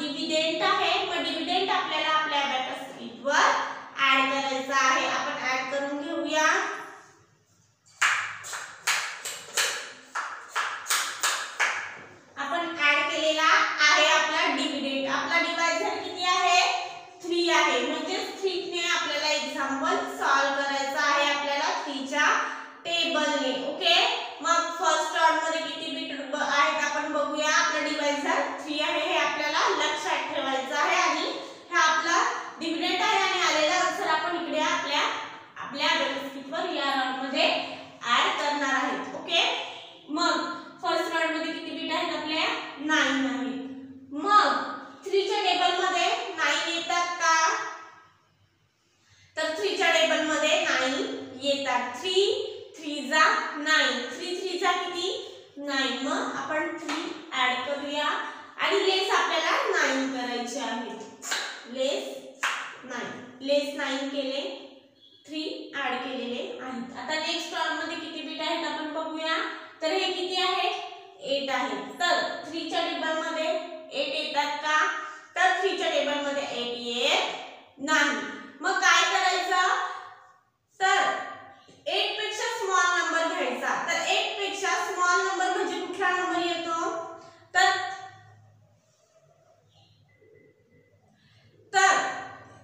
Dividend आहे, मग dividend आपल्याला आपल्या अबॅकस शीटवर ऍड करायचा आहे. आपण ऍड करून घेऊया. आपण ऍड केलेला आहे आपला डिव्हिडंड. आपला डिवायझर किती आहे? 3 आहे. म्हणजे 3 ने आपल्याला एक्झाम्पल सॉल्व करायचा आहे आपल्याला 3 च्या टेबलने. ओके, मग फर्स्ट ऑर्डर मध्ये किती बिट आहेत आपण बघूया. आपला डिवायझर 3 आहे हे आपल्याला लक्षात ठेवायचं आहे आणि हा आपला डिव्हिडंड आहे आणि आलेला आन्सर आपण इकडे आपल्या अबॅकस शीटवर या राउंड मध्ये ऍड करणार आहोत. ओके, मग फर्स्ट राउंड मध्ये किती बिट आहेत आपल्या? 9 आहेत. मग 3 च्या टेबल मध्ये 9 येतात का? तर 3 च्या टेबल मध्ये 9 येतात. 3 3 जा 9, 3 3 जा किती? 9. मग आपण 3 ऍड करूया आणि लेस आपल्याला 9 करायचे आहे. लेस 9 केले, 3 ऍड केलेले आहेत. आता नेक्स्ट राउंड मध्ये किती बिट आहेत आपण बघूया. तर हे किती आहेत? 8 आहेत. तर 3 च्या टेबल मध्ये 8 येतात का? तर 3 च्या टेबल मध्ये 8 येत नाही. मग काय करायचं? तर 8 पेक्षा स्मॉल नंबर घ्यायचा. तर 8 पेक्षा स्मॉल नंबर म्हणजे कुठला नंबर येतो? तर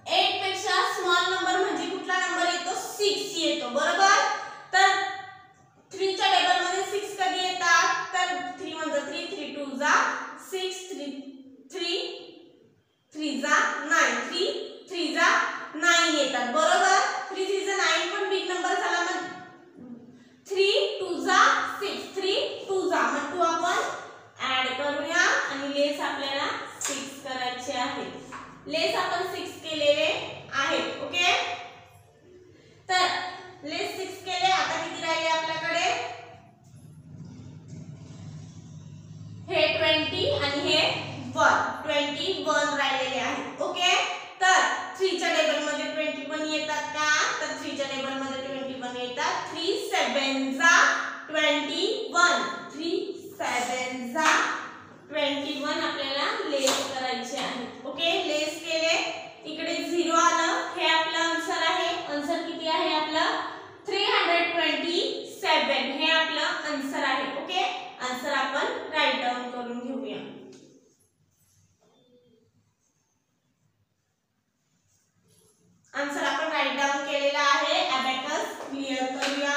8 पेक्षा स्मॉल नंबर म्हणजे कुठला नंबर येतो? 6 येतो. बरोबर. तर 3 च्या टेबल मध्ये 6 कधी येतात? तर 3 म्हणजे 3, 3 2 जा 6, 3 3 जा 9, 3 3 जा 9 येतात. बरोबर. 3 3 जा 9 पण बिग नंबर झाला. मग 3 2 जा 6, 3 2 जा मग 2 आपण ऍड करूया आणि लेस आपल्याला 6 करायचे आहे. लेस आपण 6 केलेले आहेत. ओके, तर लेस 6 केले. आता किती राहिले आपल्याकडे? हे 20 आणि हे 21 राहिलेले आहेत. ओके, तर 3 च्या टेबल मध्ये 21 येतात का? तर 3 च्या टेबल मध्ये 21 येतात. 3 7 जा 21, 3 7 जा 21 आपल्याला लेस करायचे आहे. ओके, लेस केले. इकडे 0 आलं. हे आपलं आन्सर आहे. आन्सर किती आहे आपलं? 327. हे आपलं आन्सर आहे. ओके, आन्सर आपण राईट डाऊन करून घेऊया. आन्सर आपण राईट डाऊन केलेला आहे. अबॅकस क्लिअर करूया.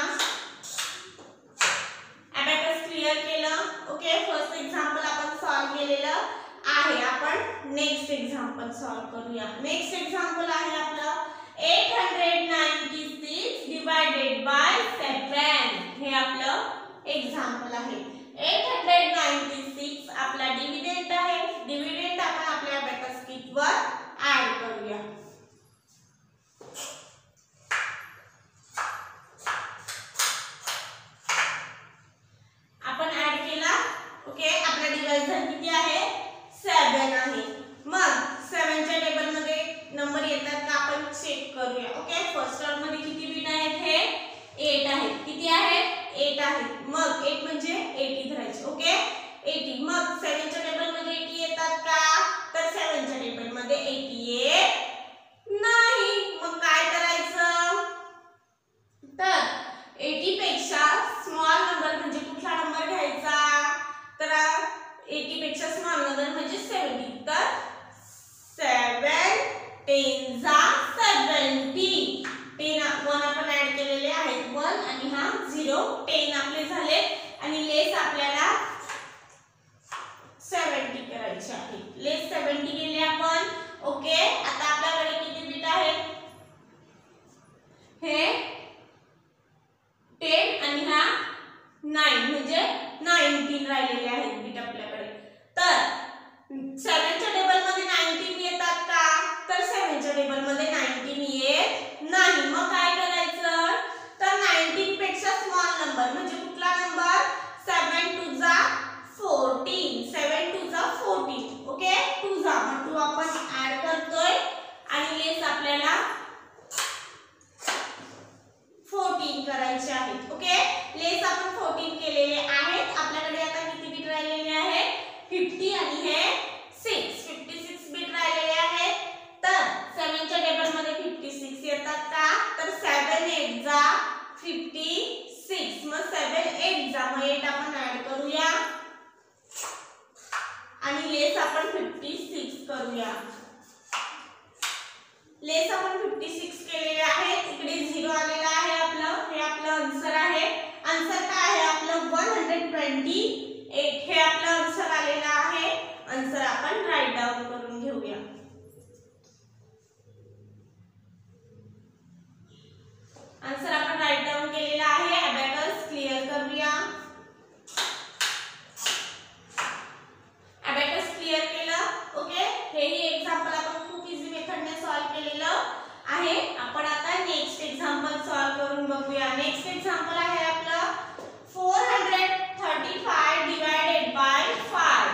अबॅकस क्लिअर केलं. ओके, फर्स्ट एक्झाम्पल आपण सॉल्व केलेलं आहे. आपण नेक्स्ट एक्झाम्पल सॉल्व करूया. नेक्स्ट एक्झाम्पल आहे आपलं 896 डिवाइडेड बाय 7. हे आपलं एक्झाम्पल आहे. 896 आपला डिव्हिडंड आहे. डिव्हिडंड आपण आपल्या अबॅकस शीटवर ऍड करूया. आपण ऍड केला. ओके, आपला डिवायझर किती आहे? 7 आहे. मग 7 च्या टेबल मध्ये नंबर येतात का आपण चेक करूया. ओके, फर्स्ट राउंड मध्ये किती बिट आहेत? हे 8 आहेत. किती आहेत? 8 आहेत. मग 8 म्हणजे 80 धरायचे. ओके, 80. मग 7 च्या टेबल मध्ये 80 येतात का? तर 7 च्या टेबल मध्ये 80 येत नाही. मग काय करायचं? तर 80 पेक्षा स्मॉल नंबर म्हणजे कुठला नंबर घ्यायचा? तर 80 पेक्षा स्मॉल नंबर म्हणजे 70. तर 7 10 जा 70. 10 1 आपण ऍड केलेले आहेत. 1 आणि हा 0 10 आपले झाले आणि लेस आपल्याला 70 करायचे आहे. लेस 70 केले आपण. ओके, आता आपल्याकडे किती बिट आहेत? हे 10 आणि हा 9 म्हणजे 19 राहिलेले आहेत बिट आपल्याकडे. तर 7 च्या टेबल मध्ये 19 येतात का? तर 7 च्या टेबल मध्ये 19 येत नाही. मग काय करायचं? तर 19 पेक्षा स्मॉल नंबर म्हणजे कुठला नंबर? 7 2 जा 14, 7 2 जा 14. ओके, 2 जा मग 2 आपण ऍड करतोय लेस आपण 56 करूया. लेस आपण 56 केलेले आहे. इकडे 0 आलेला आहे आपलं. हे आपलं आन्सर आहे. आन्सर काय आहे आपलं 128. हे आपलं आन्सर आलेला आहे. आन्सर आपण राईट डाऊन करून घेऊया. आन्सर आपण राईट डाऊन केलेला आहे. अबॅकस क्लिअर करूया. अबॅकस क्लिअर केलं. ओके, हेही एक्झाम्पल आपण खूप इझी मेथडने सॉल्व केलेलं आहे. आपण आता नेक्स्ट एक्झाम्पल सॉल्व करून बघूया. नेक्स्ट एक्झाम्पल आहे आपलं 435 डिवाइडेड बाय 5.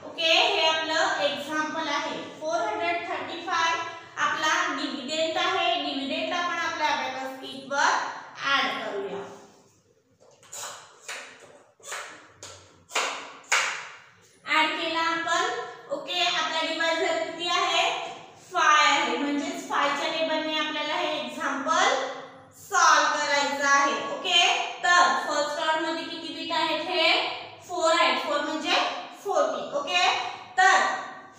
ओके, हे आपलं एक्झाम्पल आहे. 435 आपला डिव्हिडंड आहे. डिव्हिडंड आपण आपल्या अबॅकस शीट वर ऍड करूया. ऍड केला आपण. ओके, आपला डिवायझर किती आहे 5 आहे. म्हणजे 5 च्या टेबलने आपल्याला हे एक्झाम्पल सॉल्व करायचं आहे. ओके, तर फर्स्ट ऑर्डर मध्ये किती बिट आहेत हे 4 आहेत. 4 म्हणजे 40. ओके, तर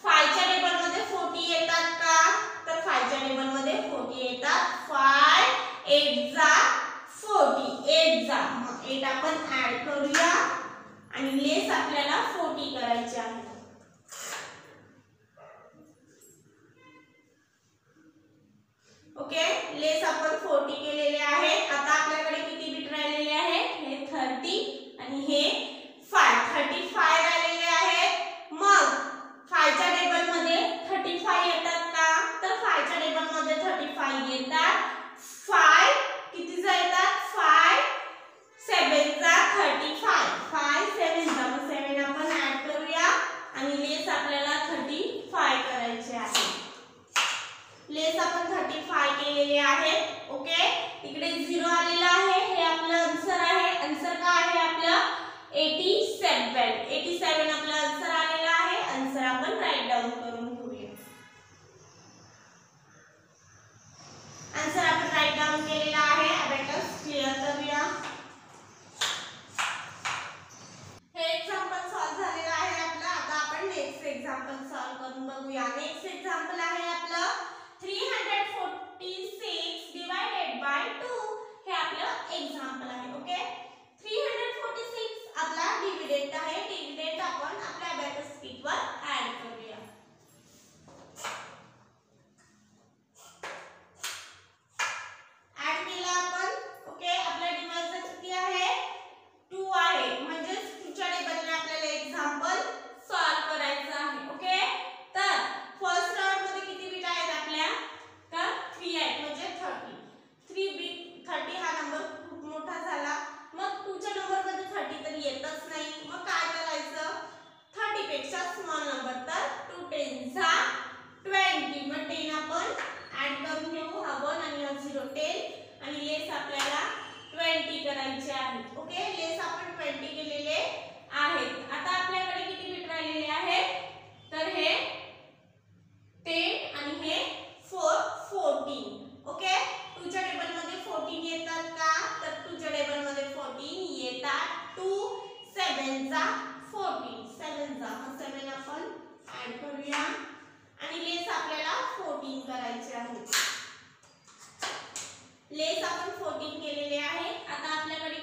5 च्या टेबल मध्ये 40 येतात का? तर 5 च्या टेबल मध्ये 40 येतात. 5 8 जा 40. 8 जा मग 8 आपण ऍड करूया आणि लेस आपल्याला 40 करायची आहे. ओके, लेस आपण 40 केलेले आहे. आता आपल्याकडे किती बिट राहिलेले आहेत हे 30 आणि हे 5. 35 राहिलेले आहेत. मग 5 च्या टेबल मध्ये 35 येतात का? तर 5 च्या टेबल मध्ये 35 येतात. 5 किती जा येतात 5 7 जा 35. 5 7 जा मग 7 आपण ऍड करूया आणि लेस आपल्याला 35 करायचे आहे. लेस आपण 35 केलेले आहे. ओके, इकडे 0 आलेला आहे. हे आपलं आन्सर आहे. आन्सर काय आहे आपलं 87. 87 आपलं आन्सर आलेला आहे. आन्सर आपण राईट डाऊन करून घेऊया. आन्सर आपण राईट डाऊन केलेला आहे. अबॅकस क्लिअर करूया. हे एक्झाम्पल सॉल्व झालेलं आहे आपलं. आता आपण नेक्स्ट एक्झाम्पल सॉल्व करून बघूया. नेक्स्ट एक्झाम्पल आहे आपलं 346 डिवाइडेड बाय 2. हे आपलं एक्झाम्पल आहे. ओके, 346 आपला डिव्हिडंड आहे. डिव्हिडंड आपण आपल्या अबॅकस शीट वर ऍड करूया. ऍड केला आपण. ओके, आपला डिव्हायजर किती आहे 2 आहे. म्हणजे 2 च्या टेबलने आपल्याला एक्झाम्पल सॉल्व करायचं आहे. ओके, तर फर्स्ट राउंड मध्ये किती बिट आहेत आपल्या तर 3 आहेत. म्हणजे 3 बिट 30 हा नंबर खूप मोठा झाला. मग 2 च्या नंबर मध्ये 30 तर येतच नाही. मग काय करायचं 30 पेक्षा स्मॉल नंबर तर 2 10 जा 20. मग 10 आपण ऍड करून घेऊ. हा 1 आणि हा 0 10 आणि लेस आपल्याला 20 करायचे आहे. ओके, लेस आपण 20 केलेले आहेत. आता आपल्याकडे किती बिट राहिलेले आहेत तर हे 10 आणि हे 14. ओके, 2 च्या टेबल मध्ये 14 येतात का? तर 2 च्या टेबल मध्ये 14 येतात. 2 7 जा 14. 7 जा मग 7 आपण ऍड करूया आणि लेस आपल्याला 14 करायचे आहे. लेस आपण 14 केलेले आहे. आता आपल्याकडे